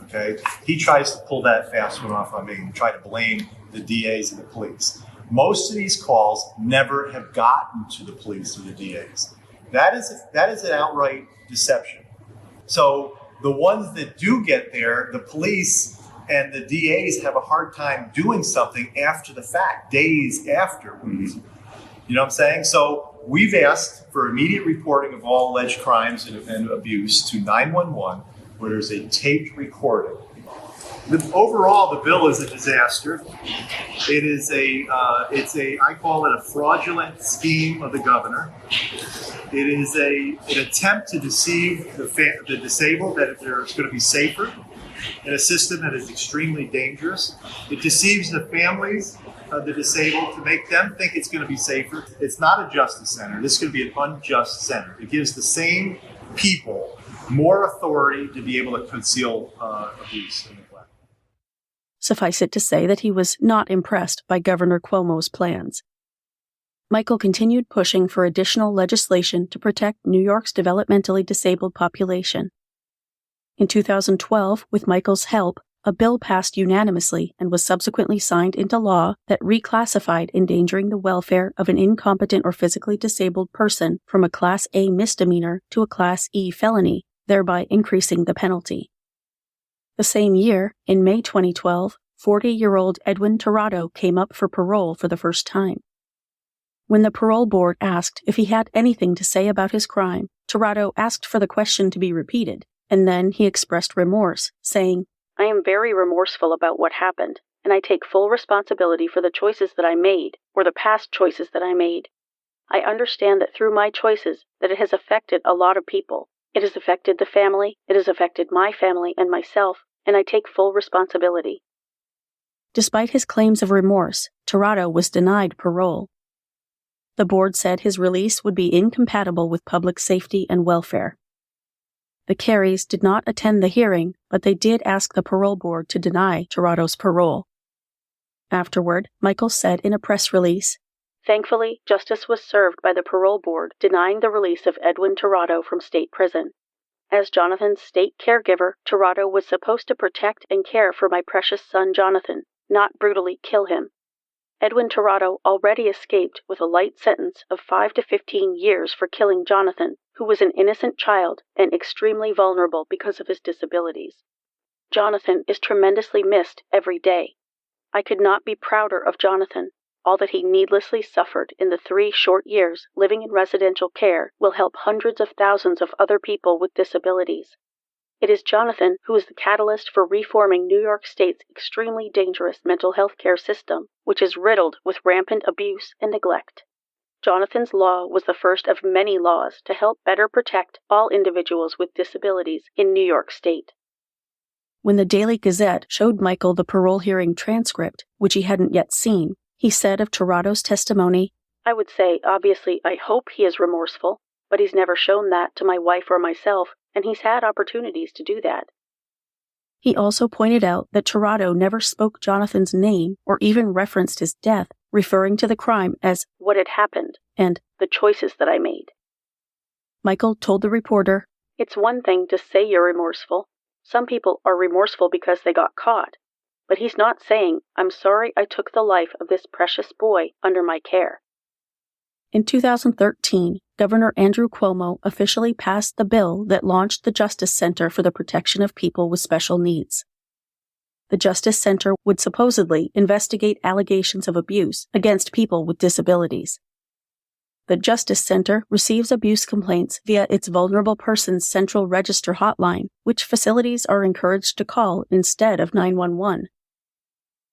Okay? He tries to pull that fast one off on me and try to blame the DAs and the police. Most of these calls never have gotten to the police or the DAs. That is an outright deception. So the ones that do get there, the police and the DAs have a hard time doing something after the fact, days afterwards. You know what I'm saying? So we've asked for immediate reporting of all alleged crimes and abuse to 911, where there's a taped recording. Overall, the bill is a disaster. It is I call it a fraudulent scheme of the governor. It is an attempt to deceive the disabled that they're going to be safer in a system that is extremely dangerous. It deceives the families of the disabled to make them think it's going to be safer. It's not a justice center. This is going to be an unjust center. It gives the same people more authority to be able to conceal abuse and neglect. Suffice it to say that he was not impressed by Governor Cuomo's plans. Michael continued pushing for additional legislation to protect New York's developmentally disabled population. In 2012, with Michael's help, a bill passed unanimously and was subsequently signed into law that reclassified endangering the welfare of an incompetent or physically disabled person from a Class A misdemeanor to a Class E felony, thereby increasing the penalty. The same year, in May 2012, 40-year-old Edwin Tirado came up for parole for the first time. When the parole board asked if he had anything to say about his crime, Tirado asked for the question to be repeated, and then he expressed remorse, saying, "I am very remorseful about what happened, and I take full responsibility for the choices that I made, or the past choices that I made. I understand that through my choices that it has affected a lot of people. It has affected the family, it has affected my family and myself, and I take full responsibility." Despite his claims of remorse, Tirado was denied parole. The board said his release would be incompatible with public safety and welfare. The Careys did not attend the hearing, but they did ask the parole board to deny Tirado's parole. Afterward, Michael said in a press release, "Thankfully, justice was served by the parole board denying the release of Edwin Tirado from state prison. As Jonathan's state caregiver, Tirado was supposed to protect and care for my precious son Jonathan, not brutally kill him. Edwin Tirado already escaped with a light sentence of 5 to 15 years for killing Jonathan, who was an innocent child and extremely vulnerable because of his disabilities. Jonathan is tremendously missed every day. I could not be prouder of Jonathan. All that he needlessly suffered in the 3 short years living in residential care will help hundreds of thousands of other people with disabilities. It is Jonathan who is the catalyst for reforming New York State's extremely dangerous mental health care system, which is riddled with rampant abuse and neglect. Jonathan's law was the first of many laws to help better protect all individuals with disabilities in New York State." When the Daily Gazette showed Michael the parole hearing transcript, which he hadn't yet seen, he said of Tirado's testimony, "I would say, obviously, I hope he is remorseful, but he's never shown that to my wife or myself, and he's had opportunities to do that." He also pointed out that Tirado never spoke Jonathan's name or even referenced his death, referring to the crime as what had happened and the choices that I made. Michael told the reporter, "It's one thing to say you're remorseful. Some people are remorseful because they got caught. But he's not saying, 'I'm sorry I took the life of this precious boy under my care.'" In 2013, Governor Andrew Cuomo officially passed the bill that launched the Justice Center for the Protection of People with Special Needs. The Justice Center would supposedly investigate allegations of abuse against people with disabilities. The Justice Center receives abuse complaints via its Vulnerable Persons Central Register hotline, which facilities are encouraged to call instead of 911.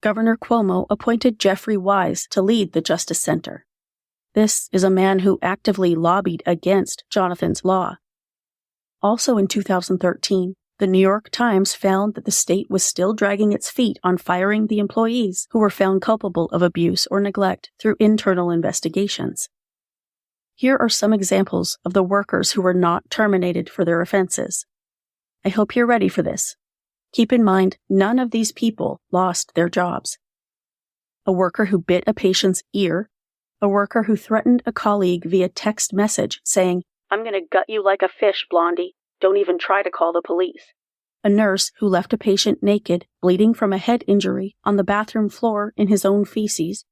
Governor Cuomo appointed Jeffrey Wise to lead the Justice Center. This is a man who actively lobbied against Jonathan's law. Also in 2013, the New York Times found that the state was still dragging its feet on firing the employees who were found culpable of abuse or neglect through internal investigations. Here are some examples of the workers who were not terminated for their offenses. I hope you're ready for this. Keep in mind, none of these people lost their jobs. A worker who bit a patient's ear, a worker who threatened a colleague via text message saying, "I'm going to gut you like a fish, Blondie. Don't even try to call the police." A nurse who left a patient naked, bleeding from a head injury, on the bathroom floor in his own feces.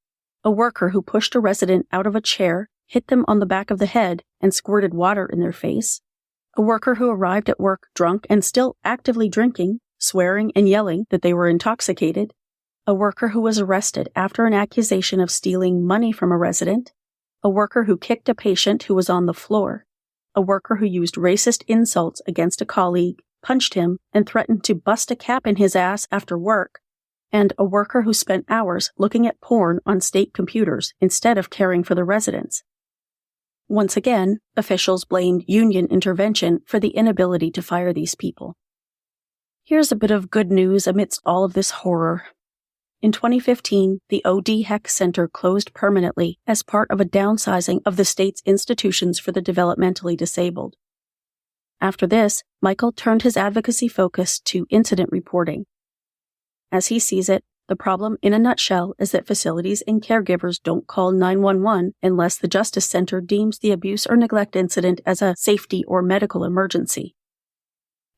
A worker who pushed a resident out of a chair, hit them on the back of the head, and squirted water in their face. A worker who arrived at work drunk and still actively drinking, swearing and yelling that they were intoxicated. A worker who was arrested after an accusation of stealing money from a resident. A worker who kicked a patient who was on the floor. A worker who used racist insults against a colleague, punched him, and threatened to bust a cap in his ass after work. And a worker who spent hours looking at porn on state computers instead of caring for the residents. Once again, officials blamed union intervention for the inability to fire these people. Here's a bit of good news amidst all of this horror. In 2015, the O.D. Heck Center closed permanently as part of a downsizing of the state's institutions for the developmentally disabled. After this, Michael turned his advocacy focus to incident reporting. As he sees it, the The problem in a nutshell is that facilities and caregivers don't call 911 unless the Justice Center deems the abuse or neglect incident as a safety or medical emergency.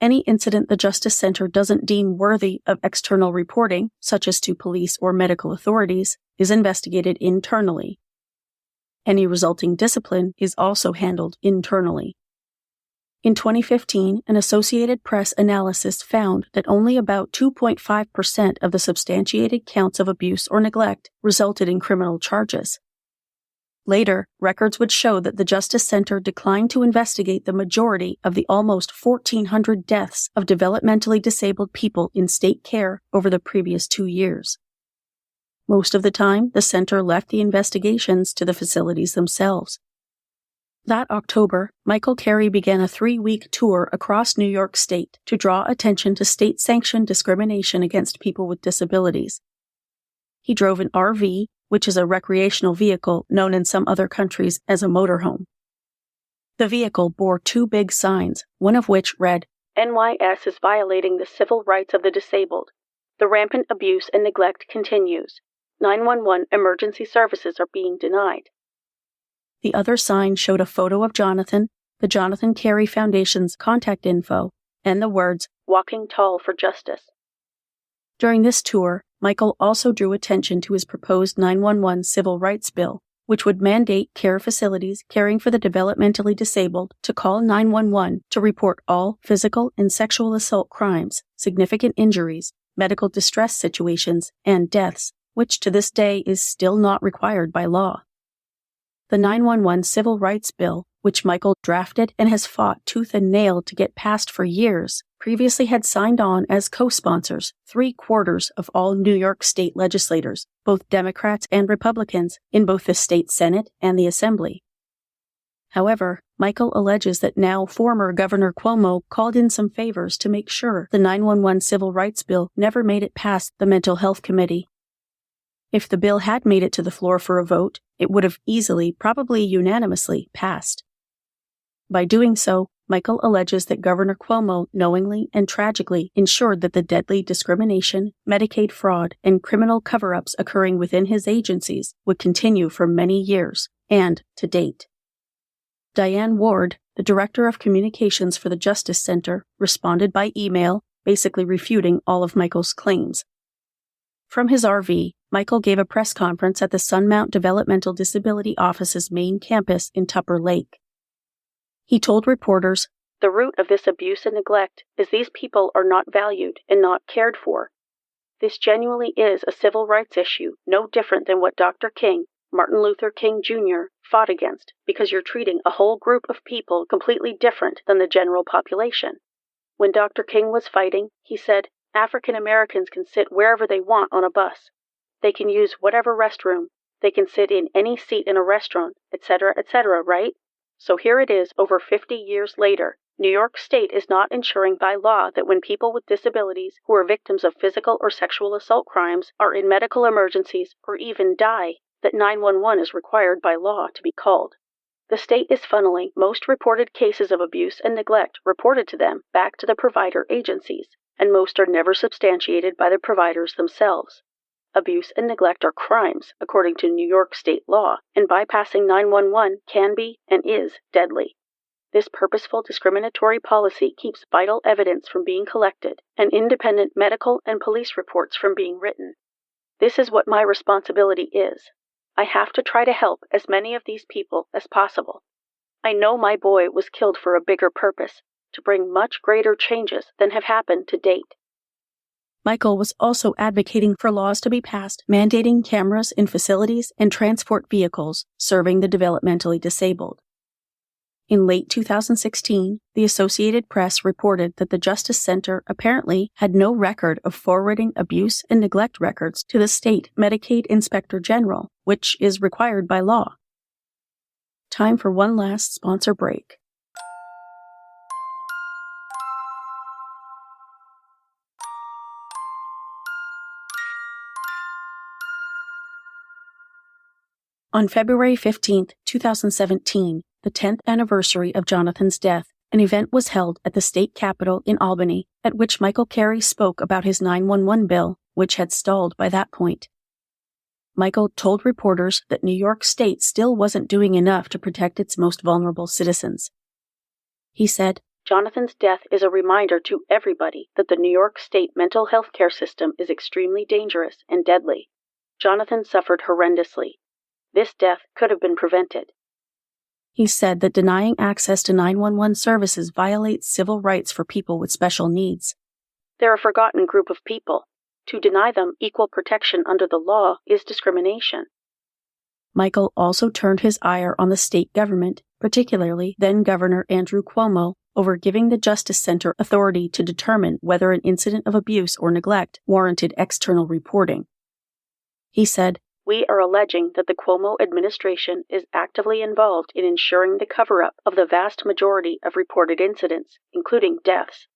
Any incident the Justice Center doesn't deem worthy of external reporting, such as to police or medical authorities, is investigated internally. Any resulting discipline is also handled internally. In 2015, an Associated Press analysis found that only about 2.5% of the substantiated counts of abuse or neglect resulted in criminal charges. Later, records would show that the Justice Center declined to investigate the majority of the almost 1,400 deaths of developmentally disabled people in state care over the previous 2 years. Most of the time, the center left the investigations to the facilities themselves. That October, Michael Carey began a 3-week tour across New York State to draw attention to state-sanctioned discrimination against people with disabilities. He drove an RV, which is a recreational vehicle known in some other countries as a motorhome. The vehicle bore 2 big signs, one of which read, "NYS is violating the civil rights of the disabled. The rampant abuse and neglect continues. 911 emergency services are being denied." The other sign showed a photo of Jonathan, the Jonathan Carey Foundation's contact info, and the words, "Walking Tall for Justice." During this tour, Michael also drew attention to his proposed 911 civil rights bill, which would mandate care facilities caring for the developmentally disabled to call 911 to report all physical and sexual assault crimes, significant injuries, medical distress situations, and deaths, which to this day is still not required by law. The 911 Civil Rights Bill, which Michael drafted and has fought tooth and nail to get passed for years, previously had signed on as co-sponsors 3/4 of all New York state legislators, both Democrats and Republicans, in both the state Senate and the Assembly. However, Michael alleges that now former Governor Cuomo called in some favors to make sure the 911 Civil Rights Bill never made it past the Mental Health Committee. If the bill had made it to the floor for a vote, it would have easily, probably unanimously, passed. By doing so, Michael alleges that Governor Cuomo knowingly and tragically ensured that the deadly discrimination, Medicaid fraud, and criminal cover-ups occurring within his agencies would continue for many years, and to date. Diane Ward, the Director of Communications for the Justice Center, responded by email, basically refuting all of Michael's claims. From his RV, Michael gave a press conference at the Sunmount Developmental Disability Office's main campus in Tupper Lake. He told reporters, "The root of this abuse and neglect is these people are not valued and not cared for. This genuinely is a civil rights issue, no different than what Dr. King, Martin Luther King Jr., fought against, because you're treating a whole group of people completely different than the general population. When Dr. King was fighting, he said, African Americans can sit wherever they want on a bus. They can use whatever restroom. They can sit in any seat in a restaurant, etc., right? So here it is over 50 years later. New York State is not ensuring by law that when people with disabilities who are victims of physical or sexual assault crimes are in medical emergencies or even die, that 911 is required by law to be called. The state is funneling most reported cases of abuse and neglect reported to them back to the provider agencies, and most are never substantiated by the providers themselves. Abuse and neglect are crimes, according to New York state law, and bypassing 911 can be and is deadly. This purposeful discriminatory policy keeps vital evidence from being collected and independent medical and police reports from being written. This is what my responsibility is. I have to try to help as many of these people as possible. I know my boy was killed for a bigger purpose, to bring much greater changes than have happened to date." Michael was also advocating for laws to be passed mandating cameras in facilities and transport vehicles serving the developmentally disabled. In late 2016, the Associated Press reported that the Justice Center apparently had no record of forwarding abuse and neglect records to the state Medicaid Inspector General, which is required by law. Time for one last sponsor break. On February 15, 2017, the 10th anniversary of Jonathan's death, an event was held at the state capitol in Albany, at which Michael Carey spoke about his 911 bill which had stalled by that point. Michael told reporters that New York State still wasn't doing enough to protect its most vulnerable citizens. He said, "Jonathan's death is a reminder to everybody that the New York State mental health care system is extremely dangerous and deadly. Jonathan suffered horrendously. This death could have been prevented." He said that denying access to 911 services violates civil rights for people with special needs. They're a forgotten group of people. To deny them equal protection under the law is discrimination. Michael also turned his ire on the state government, particularly then-Governor Andrew Cuomo, over giving the Justice Center authority to determine whether an incident of abuse or neglect warranted external reporting. He said, "We are alleging that the Cuomo administration is actively involved in ensuring the cover-up of the vast majority of reported incidents, including deaths."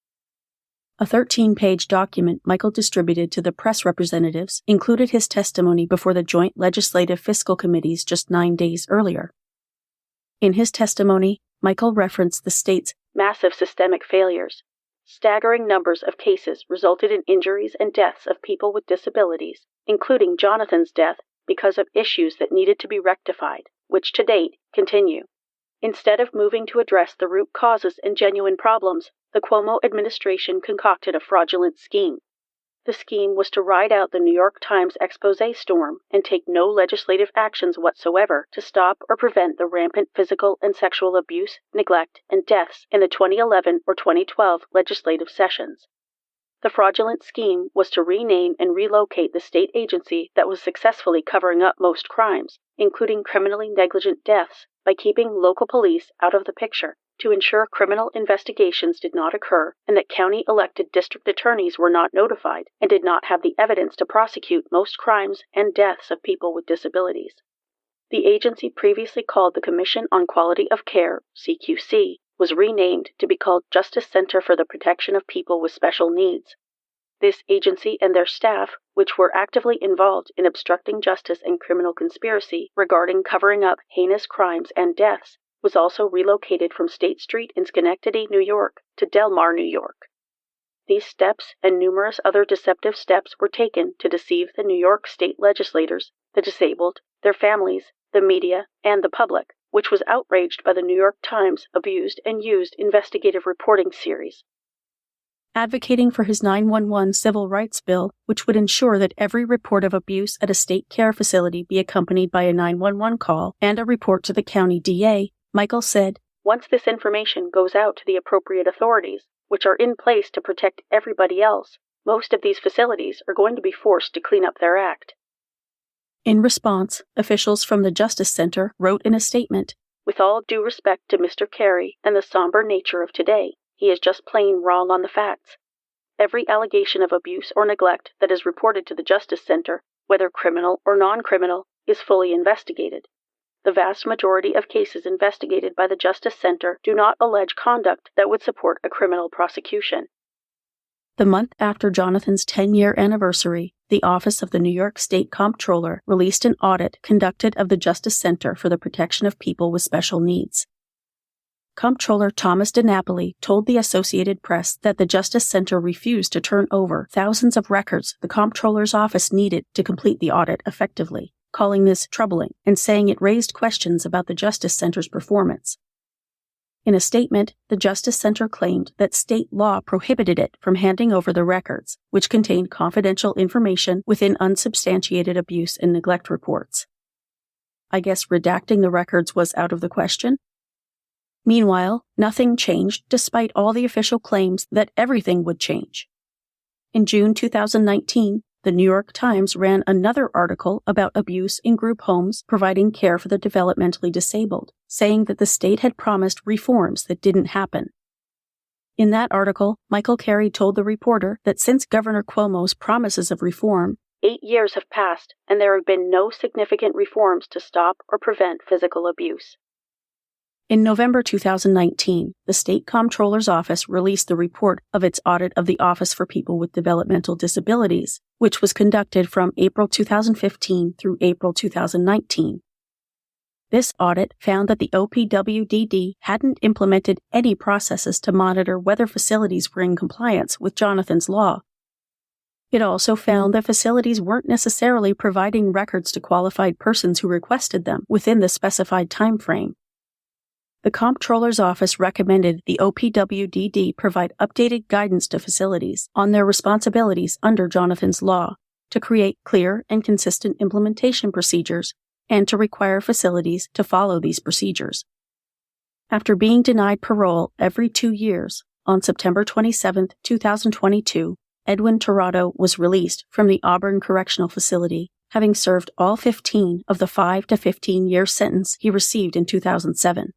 A 13-page document Michael distributed to the press representatives included his testimony before the Joint Legislative Fiscal Committees just 9 days earlier. In his testimony, Michael referenced the state's massive systemic failures. Staggering numbers of cases resulted in injuries and deaths of people with disabilities, including Jonathan's death, because of issues that needed to be rectified, which to date continue. Instead of moving to address the root causes and genuine problems, the Cuomo administration concocted a fraudulent scheme. The scheme was to ride out the New York Times exposé storm and take no legislative actions whatsoever to stop or prevent the rampant physical and sexual abuse, neglect, and deaths in the 2011 or 2012 legislative sessions. The fraudulent scheme was to rename and relocate the state agency that was successfully covering up most crimes, including criminally negligent deaths, by keeping local police out of the picture, to ensure criminal investigations did not occur and that county elected district attorneys were not notified and did not have the evidence to prosecute most crimes and deaths of people with disabilities. The agency, previously called the Commission on Quality of Care, CQC, was renamed to be called Justice Center for the Protection of People with Special Needs. This agency and their staff, which were actively involved in obstructing justice and criminal conspiracy regarding covering up heinous crimes and deaths, was also relocated from State Street in Schenectady, New York, to Del Mar, New York. These steps and numerous other deceptive steps were taken to deceive the New York state legislators, the disabled, their families, the media, and the public, which was outraged by the New York Times abused and used investigative reporting series. Advocating for his 911 civil rights bill, which would ensure that every report of abuse at a state care facility be accompanied by a 911 call and a report to the county DA, Michael said, "Once this information goes out to the appropriate authorities, which are in place to protect everybody else, most of these facilities are going to be forced to clean up their act." In response, officials from the Justice Center wrote in a statement, "With all due respect to Mr. Carey and the somber nature of today, he is just plain wrong on the facts. Every allegation of abuse or neglect that is reported to the Justice Center, whether criminal or non-criminal, is fully investigated. The vast majority of cases investigated by the Justice Center do not allege conduct that would support a criminal prosecution." The month after Jonathan's 10-year anniversary, the Office of the New York State Comptroller released an audit conducted of the Justice Center for the Protection of People with Special Needs. Comptroller Thomas DiNapoli told the Associated Press that the Justice Center refused to turn over thousands of records the Comptroller's office needed to complete the audit effectively, calling this troubling and saying it raised questions about the Justice Center's performance. In a statement, the Justice Center claimed that state law prohibited it from handing over the records, which contained confidential information within unsubstantiated abuse and neglect reports. I guess redacting the records was out of the question? Meanwhile, nothing changed despite all the official claims that everything would change. In June 2019, the New York Times ran another article about abuse in group homes providing care for the developmentally disabled, saying that the state had promised reforms that didn't happen. In that article, Michael Carey told the reporter that since Governor Cuomo's promises of reform, 8 years have passed and there have been no significant reforms to stop or prevent physical abuse. In November 2019, the State Comptroller's Office released the report of its audit of the Office for People with Developmental Disabilities, which was conducted from April 2015 through April 2019. This audit found that the OPWDD hadn't implemented any processes to monitor whether facilities were in compliance with Jonathan's law. It also found that facilities weren't necessarily providing records to qualified persons who requested them within the specified time frame. The Comptroller's Office recommended the OPWDD provide updated guidance to facilities on their responsibilities under Jonathan's law, to create clear and consistent implementation procedures, and to require facilities to follow these procedures. After being denied parole every 2 years, on September 27, 2022, Edwin Tirado was released from the Auburn Correctional Facility, having served all 15 of the 5 to 15-year sentence he received in 2007.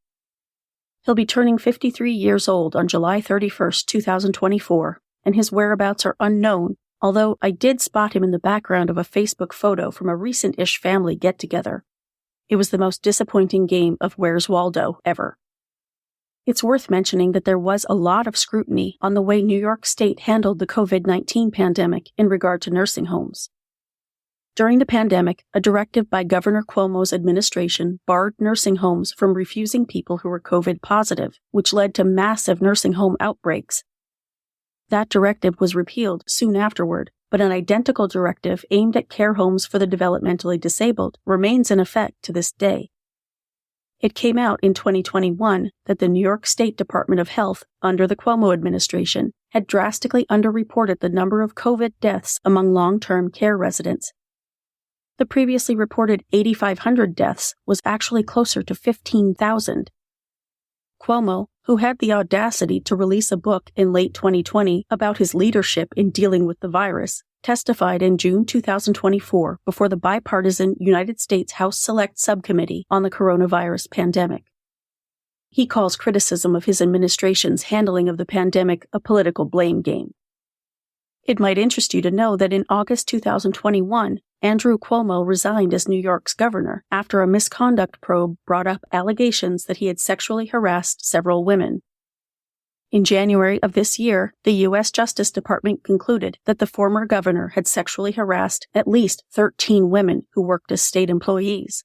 He'll be turning 53 years old on July 31, 2024, and his whereabouts are unknown, although I did spot him in the background of a Facebook photo from a recent-ish family get-together. It was the most disappointing game of Where's Waldo ever. It's worth mentioning that there was a lot of scrutiny on the way New York State handled the COVID-19 pandemic in regard to nursing homes. During the pandemic, a directive by Governor Cuomo's administration barred nursing homes from refusing people who were COVID positive, which led to massive nursing home outbreaks. That directive was repealed soon afterward, but an identical directive aimed at care homes for the developmentally disabled remains in effect to this day. It came out in 2021 that the New York State Department of Health, under the Cuomo administration, had drastically underreported the number of COVID deaths among long-term care residents. The previously reported 8,500 deaths was actually closer to 15,000. Cuomo, who had the audacity to release a book in late 2020 about his leadership in dealing with the virus, testified in June 2024 before the bipartisan United States House Select Subcommittee on the coronavirus pandemic. He calls criticism of his administration's handling of the pandemic a political blame game. It might interest you to know that in August 2021, Andrew Cuomo resigned as New York's governor after a misconduct probe brought up allegations that he had sexually harassed several women. In January of this year, the U.S. Justice Department concluded that the former governor had sexually harassed at least 13 women who worked as state employees.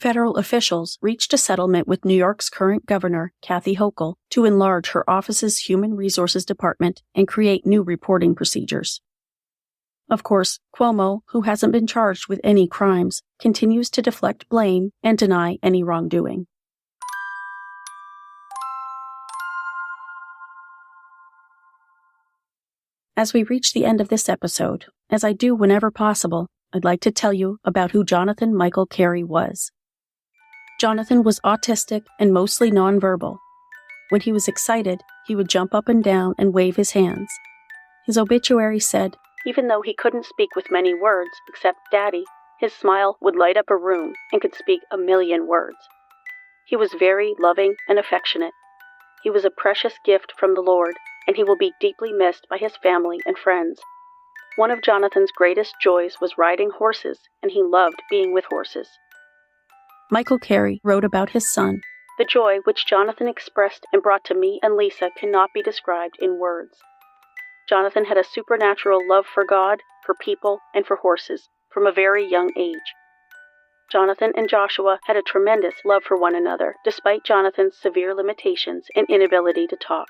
Federal officials reached a settlement with New York's current governor, Kathy Hochul, to enlarge her office's Human Resources Department and create new reporting procedures. Of course, Cuomo, who hasn't been charged with any crimes, continues to deflect blame and deny any wrongdoing. As we reach the end of this episode, as I do whenever possible, I'd like to tell you about who Jonathan Michael Carey was. Jonathan was autistic and mostly nonverbal. When he was excited, he would jump up and down and wave his hands. His obituary said, even though he couldn't speak with many words except Daddy, his smile would light up a room and could speak 1,000,000 words. He was very loving and affectionate. He was a precious gift from the Lord, and he will be deeply missed by his family and friends. One of Jonathan's greatest joys was riding horses, and he loved being with horses. Michael Carey wrote about his son. The joy which Jonathan expressed and brought to me and Lisa cannot be described in words. Jonathan had a supernatural love for God, for people, and for horses from a very young age. Jonathan and Joshua had a tremendous love for one another, despite Jonathan's severe limitations and inability to talk.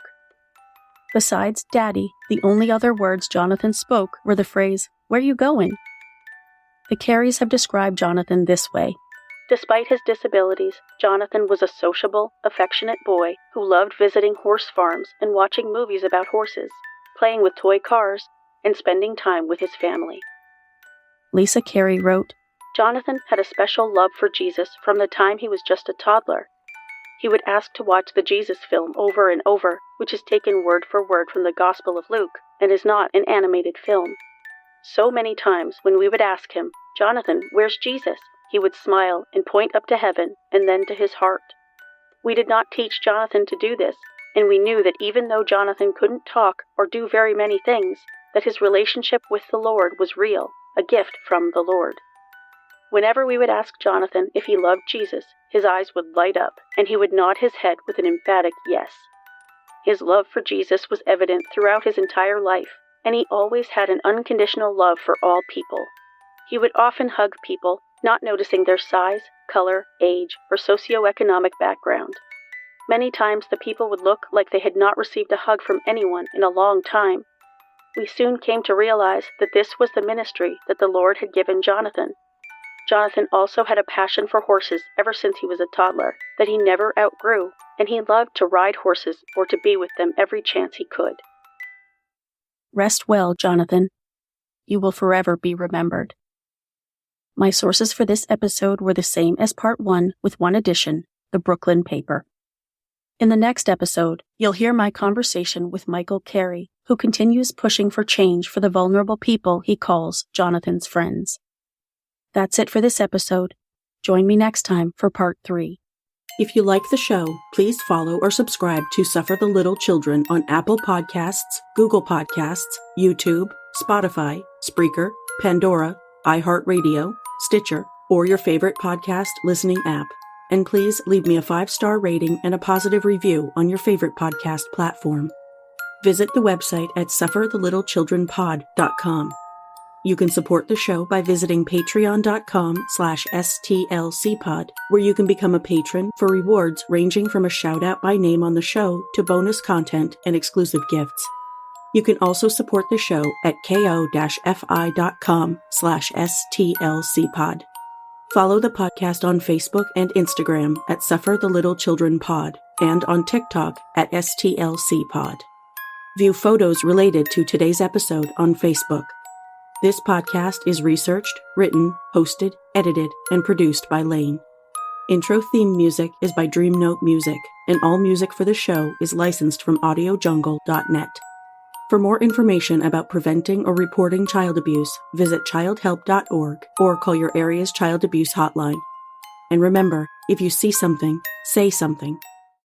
Besides Daddy, the only other words Jonathan spoke were the phrase, "Where you going?" The Careys have described Jonathan this way. Despite his disabilities, Jonathan was a sociable, affectionate boy who loved visiting horse farms and watching movies about horses, playing with toy cars, and spending time with his family. Lisa Carey wrote, Jonathan had a special love for Jesus from the time he was just a toddler. He would ask to watch the Jesus film over and over, which is taken word for word from the Gospel of Luke and is not an animated film. So many times when we would ask him, Jonathan, where's Jesus? He would smile and point up to heaven and then to his heart. We did not teach Jonathan to do this, and we knew that even though Jonathan couldn't talk or do very many things, that his relationship with the Lord was real, a gift from the Lord. Whenever we would ask Jonathan if he loved Jesus, his eyes would light up, and he would nod his head with an emphatic yes. His love for Jesus was evident throughout his entire life, and he always had an unconditional love for all people. He would often hug people, not noticing their size, color, age, or socioeconomic background. Many times the people would look like they had not received a hug from anyone in a long time. We soon came to realize that this was the ministry that the Lord had given Jonathan. Jonathan also had a passion for horses ever since he was a toddler that he never outgrew, and he loved to ride horses or to be with them every chance he could. Rest well, Jonathan. You will forever be remembered. My sources for this episode were the same as part 1 with one addition, the Brooklyn paper. In the next episode, you'll hear my conversation with Michael Carey, who continues pushing for change for the vulnerable people he calls Jonathan's friends. That's it for this episode. Join me next time for part 3. If you like the show, please follow or subscribe to Suffer the Little Children on Apple Podcasts, Google Podcasts, YouTube, Spotify, Spreaker, Pandora, iHeartRadio, Stitcher, or your favorite podcast listening app. And please leave me a 5-star rating and a positive review on your favorite podcast platform. Visit the website at sufferthelittlechildrenpod.com. You can support the show by visiting patreon.com/stlcpod, where you can become a patron for rewards ranging from a shout-out by name on the show to bonus content and exclusive gifts. You can also support the show at ko-fi.com/stlcpod. Follow the podcast on Facebook and Instagram at Suffer the Little Children Pod and on TikTok at STLCpod. View photos related to today's episode on Facebook. This podcast is researched, written, hosted, edited, and produced by Laine. Intro theme music is by Dream Note Music, and all music for the show is licensed from audiojungle.net. For more information about preventing or reporting child abuse, visit childhelp.org or call your area's child abuse hotline. And remember, if you see something, say something.